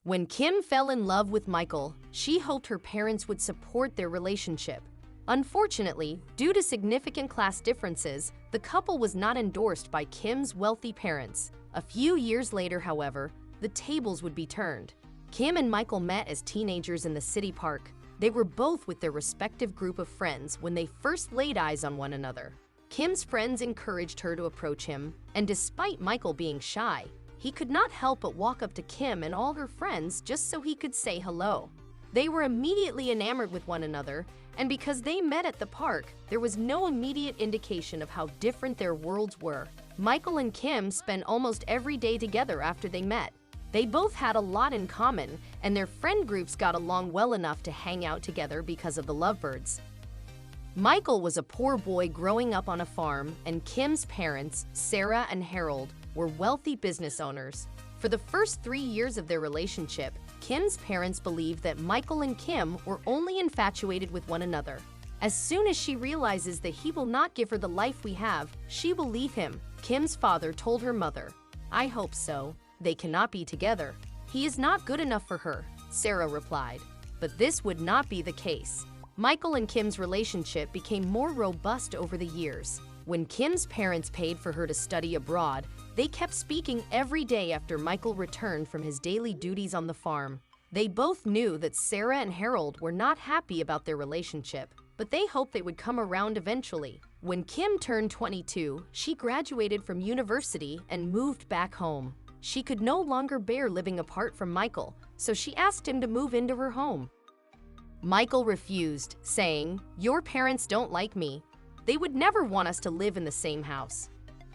When Kim fell in love with Michael, she hoped her parents would support their relationship. Unfortunately, due to significant class differences, the couple was not endorsed by Kim's wealthy parents. A few years later, however, the tables would be turned. Kim and Michael met as teenagers in the city park. They were both with their respective group of friends when they first laid eyes on one another. Kim's friends encouraged her to approach him, and despite Michael being shy, he could not help but walk up to Kim and all her friends just so he could say hello. They were immediately enamored with one another, and because they met at the park, there was no immediate indication of how different their worlds were. Michael and Kim spent almost every day together after they met. They both had a lot in common, and their friend groups got along well enough to hang out together because of the lovebirds. Michael was a poor boy growing up on a farm, and Kim's parents, Sarah and Harold, were wealthy business owners. For the first 3 years of their relationship, Kim's parents believed that Michael and Kim were only infatuated with one another. As soon as she realizes that he will not give her the life we have, she will leave him. Kim's father told her mother, "I hope so. They cannot be together. He is not good enough for her," Sarah replied. But this would not be the case. Michael and Kim's relationship became more robust over the years. When Kim's parents paid for her to study abroad, they kept speaking every day after Michael returned from his daily duties on the farm. They both knew that Sarah and Harold were not happy about their relationship, but they hoped they would come around eventually. When Kim turned 22, she graduated from university and moved back home. She could no longer bear living apart from Michael, so she asked him to move into her home. Michael refused, saying, "Your parents don't like me. They would never want us to live in the same house.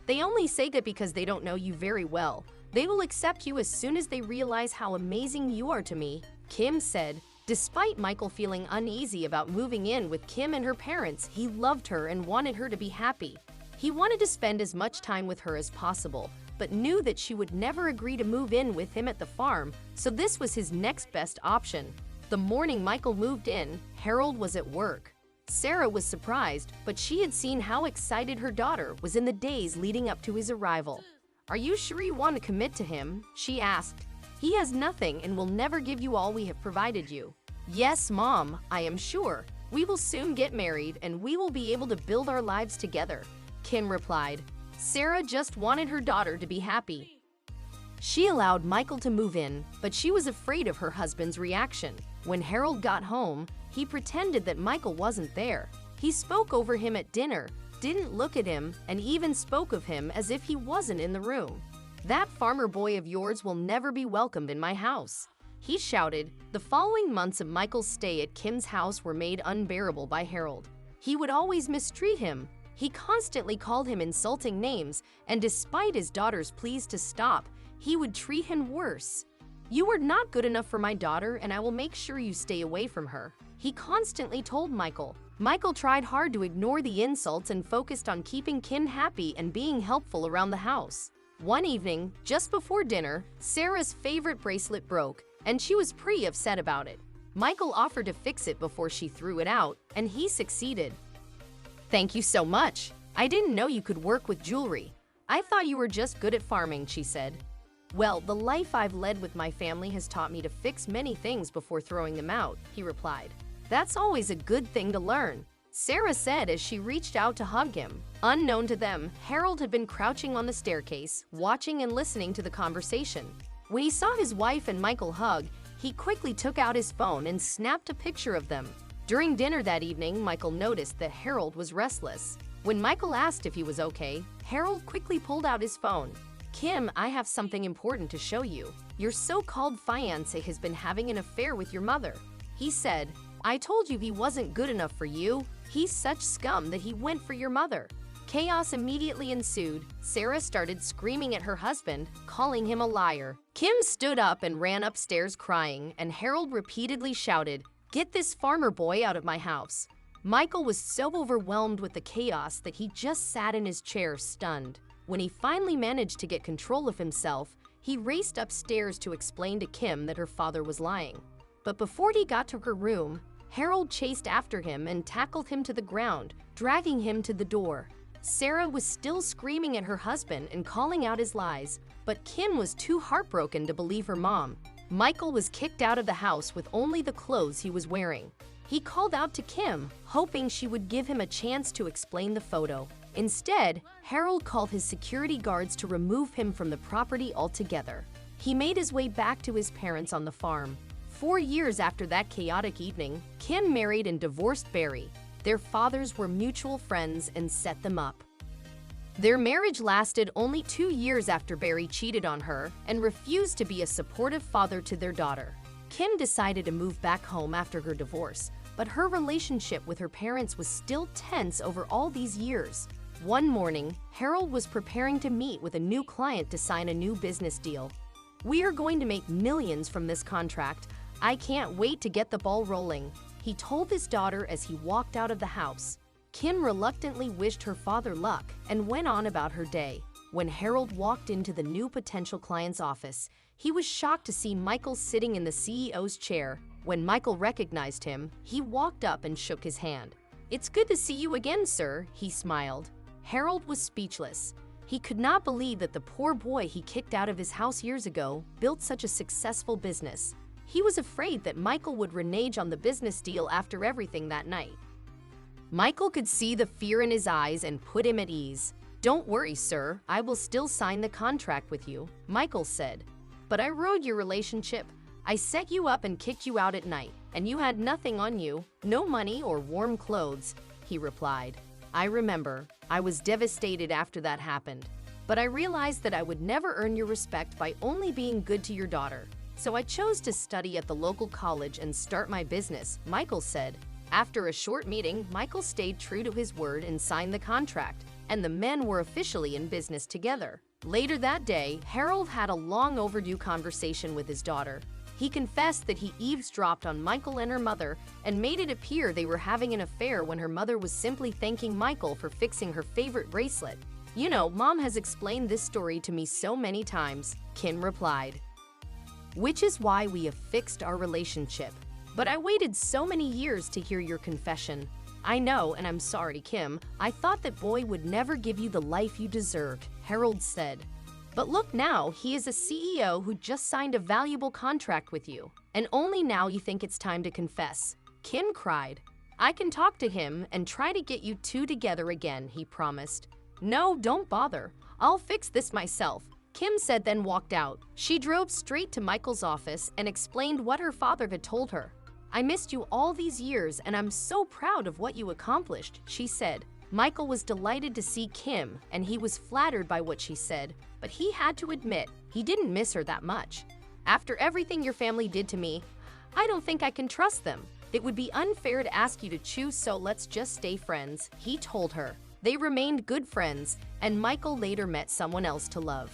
They only say that because they don't know you very well. They will accept you as soon as they realize how amazing you are to me," Kim said. Despite Michael feeling uneasy about moving in with Kim and her parents, he loved her and wanted her to be happy. He wanted to spend as much time with her as possible, but knew that she would never agree to move in with him at the farm, so this was his next best option. The morning Michael moved in, Harold was at work. Sarah was surprised, but she had seen how excited her daughter was in the days leading up to his arrival. "Are you sure you want to commit to him?" she asked. "He has nothing and will never give you all we have provided you." "Yes, Mom, I am sure. We will soon get married and we will be able to build our lives together," Kim replied. Sarah just wanted her daughter to be happy. She allowed Michael to move in, but she was afraid of her husband's reaction. When Harold got home, he pretended that Michael wasn't there. He spoke over him at dinner, didn't look at him, and even spoke of him as if he wasn't in the room. "That farmer boy of yours will never be welcomed in my house," he shouted. The following months of Michael's stay at Kim's house were made unbearable by Harold. He would always mistreat him. He constantly called him insulting names, and despite his daughter's pleas to stop, he would treat him worse. "You are not good enough for my daughter, and I will make sure you stay away from her," he constantly told Michael. Michael tried hard to ignore the insults and focused on keeping Kim happy and being helpful around the house. One evening, just before dinner, Sarah's favorite bracelet broke, and she was pretty upset about it. Michael offered to fix it before she threw it out, and he succeeded. "Thank you so much. I didn't know you could work with jewelry. I thought you were just good at farming," she said. "Well, the life I've led with my family has taught me to fix many things before throwing them out," he replied. "That's always a good thing to learn," Sarah said as she reached out to hug him. Unknown to them, Harold had been crouching on the staircase, watching and listening to the conversation. When he saw his wife and Michael hug, he quickly took out his phone and snapped a picture of them. During dinner that evening, Michael noticed that Harold was restless. When Michael asked if he was okay, Harold quickly pulled out his phone. "Kim, I have something important to show you. Your so-called fiancé has been having an affair with your mother," he said. "I told you he wasn't good enough for you. He's such scum that he went for your mother." Chaos immediately ensued. Sarah started screaming at her husband, calling him a liar. Kim stood up and ran upstairs crying, and Harold repeatedly shouted, "Get this farmer boy out of my house." Michael was so overwhelmed with the chaos that he just sat in his chair stunned. When he finally managed to get control of himself, he raced upstairs to explain to Kim that her father was lying. But before he got to her room, Harold chased after him and tackled him to the ground, dragging him to the door. Sarah was still screaming at her husband and calling out his lies, but Kim was too heartbroken to believe her mom. Michael was kicked out of the house with only the clothes he was wearing. He called out to Kim, hoping she would give him a chance to explain the photo. Instead, Harold called his security guards to remove him from the property altogether. He made his way back to his parents on the farm. 4 years after that chaotic evening, Kim married and divorced Barry. Their fathers were mutual friends and set them up. Their marriage lasted only 2 years after Barry cheated on her and refused to be a supportive father to their daughter. Kim decided to move back home after her divorce, but her relationship with her parents was still tense over all these years. One morning, Harold was preparing to meet with a new client to sign a new business deal. "We are going to make millions from this contract. I can't wait to get the ball rolling," he told his daughter as he walked out of the house. Kim reluctantly wished her father luck and went on about her day. When Harold walked into the new potential client's office, he was shocked to see Michael sitting in the CEO's chair. When Michael recognized him, he walked up and shook his hand. "It's good to see you again, sir," he smiled. Harold was speechless. He could not believe that the poor boy he kicked out of his house years ago built such a successful business. He was afraid that Michael would renege on the business deal after everything that night. Michael could see the fear in his eyes and put him at ease. "Don't worry, sir, I will still sign the contract with you," Michael said. "But I ruined your relationship. I set you up and kicked you out at night, and you had nothing on you, no money or warm clothes," he replied. "I remember. I was devastated after that happened. But I realized that I would never earn your respect by only being good to your daughter. So I chose to study at the local college and start my business," Michael said. After a short meeting, Michael stayed true to his word and signed the contract, and the men were officially in business together. Later that day, Harold had a long overdue conversation with his daughter. He confessed that he eavesdropped on Michael and her mother and made it appear they were having an affair when her mother was simply thanking Michael for fixing her favorite bracelet. "You know, Mom has explained this story to me so many times," Kim replied. "Which is why we have fixed our relationship. But I waited so many years to hear your confession. I know, and I'm sorry, Kim. I thought that boy would never give you the life you deserved," Harold said. "But look now, he is a CEO who just signed a valuable contract with you. And only now you think it's time to confess," Kim cried. "I can talk to him and try to get you two together again," he promised. "No, don't bother. I'll fix this myself," Kim said, then walked out. She drove straight to Michael's office and explained what her father had told her. "I missed you all these years and I'm so proud of what you accomplished," she said. Michael was delighted to see Kim and he was flattered by what she said, but he had to admit he didn't miss her that much. "After everything your family did to me, I don't think I can trust them. It would be unfair to ask you to choose, so let's just stay friends," he told her. They remained good friends, and Michael later met someone else to love.